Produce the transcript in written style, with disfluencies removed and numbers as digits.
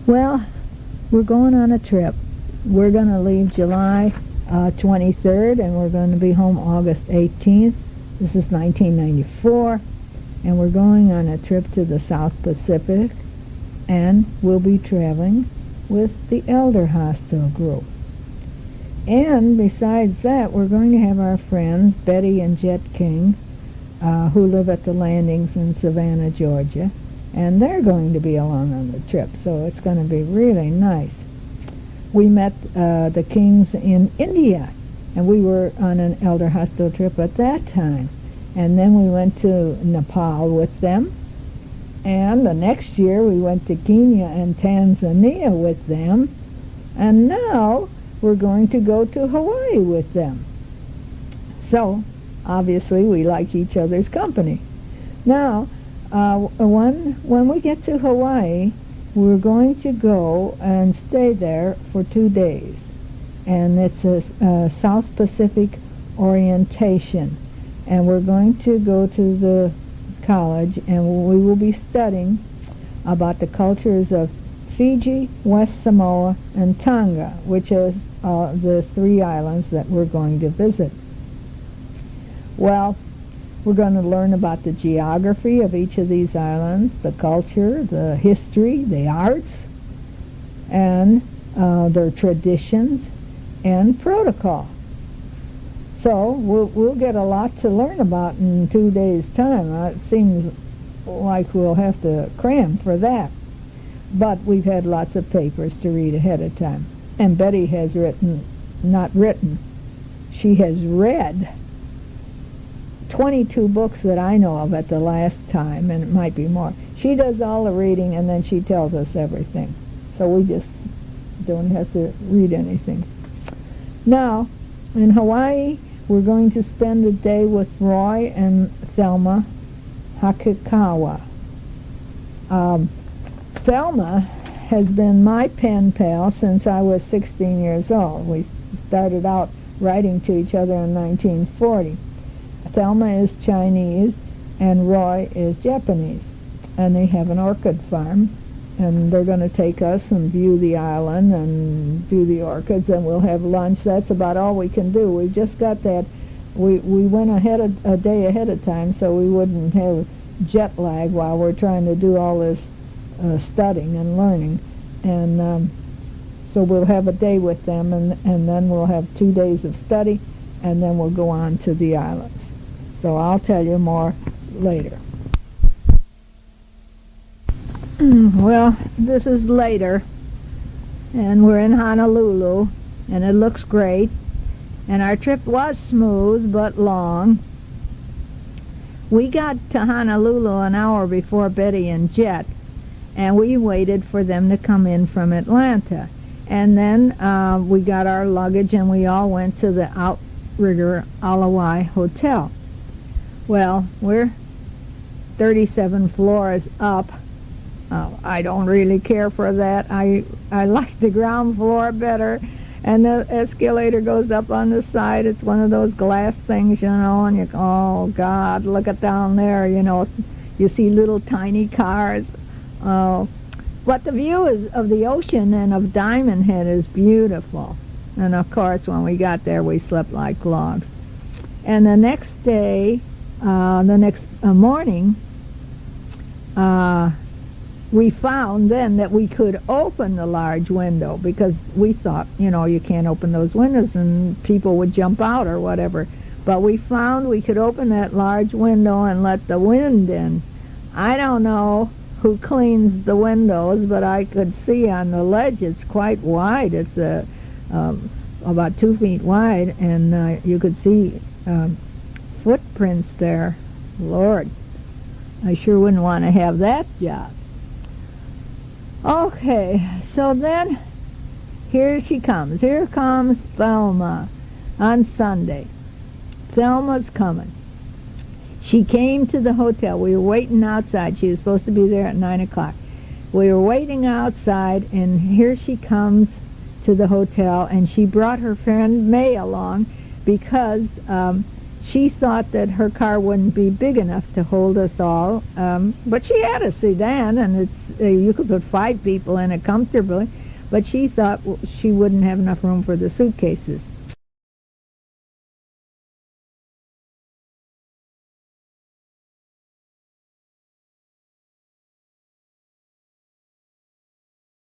Well, we're going on a trip. We're going to leave July 23rd, and we're going to be home August 18th. This is 1994, and we're going on a trip to the South Pacific, and we'll be traveling with the Elder Hostel group. And besides that, we're going to have our friends Betty and Jet King, who live at the landings in Savannah, Georgia, and they're going to be along on the trip, so it's going to be really nice. We met the Kings in India, and we were on an Elder Hostel trip at that time. And then we went to Nepal with them, and the next year we went to Kenya and Tanzania with them, and now we're going to go to Hawaii with them. So, obviously, we like each other's company. Now, when we get to Hawaii, we're going to go and stay there for 2 days. And it's a South Pacific orientation. And we're going to go to the college, and we will be studying about the cultures of Fiji, West Samoa, and Tonga, which is the 3 islands that we're going to visit. Well, we're going to learn about the geography of each of these islands, the culture, the history, the arts, and their traditions and protocol. So we'll get a lot to learn about in 2 days' time. It seems like we'll have to cram for that. But we've had lots of papers to read ahead of time. And Betty has she has read 22 books that I know of at the last time, and it might be more. She does all the reading, and then she tells us everything. So we just don't have to read anything. Now, in Hawaii, we're going to spend a day with Roy and Thelma Hakikawa. Thelma has been my pen pal since I was 16 years old. We started out writing to each other in 1940. Thelma is Chinese and Roy is Japanese, and they have an orchid farm, and they're going to take us and view the island and view the orchids, and we'll have lunch. That's about all we can do. We've just got that. We went a day ahead of time so we wouldn't have jet lag while we're trying to do all this studying and learning, and so we'll have a day with them, and then we'll have 2 days of study, and then we'll go on to the islands. So I'll tell you more later. Well, this is later, and we're in Honolulu, and it looks great, and our trip was smooth but long. We got to Honolulu an hour before Betty and Jet, and we waited for them to come in from Atlanta. And then we got our luggage, and we all went to the Outrigger Alawai Hotel. Well, we're 37 floors up. I don't really care for that. I like the ground floor better, and the escalator goes up on the side. It's one of those glass things, and you go, oh God, look at down there, you see little tiny cars. But the view of the ocean and of Diamond Head is beautiful. And of course, when we got there, we slept like logs. And the next day, the next morning, we found then that we could open the large window, because we thought, you can't open those windows and people would jump out or whatever. But we found we could open that large window and let the wind in. I don't know who cleans the windows, but I could see on the ledge it's quite wide. It's about 2 feet wide, and you could see footprints there. Lord, I sure wouldn't want to have that job. Okay, so then here she comes. Here comes Thelma on Sunday. Thelma's coming. She came to the hotel. We were waiting outside. She was supposed to be there at 9 o'clock. We were waiting outside, and here she comes to the hotel, and she brought her friend May along because she thought that her car wouldn't be big enough to hold us all, but she had a sedan, and you could put 5 people in it comfortably, but she thought she wouldn't have enough room for the suitcases.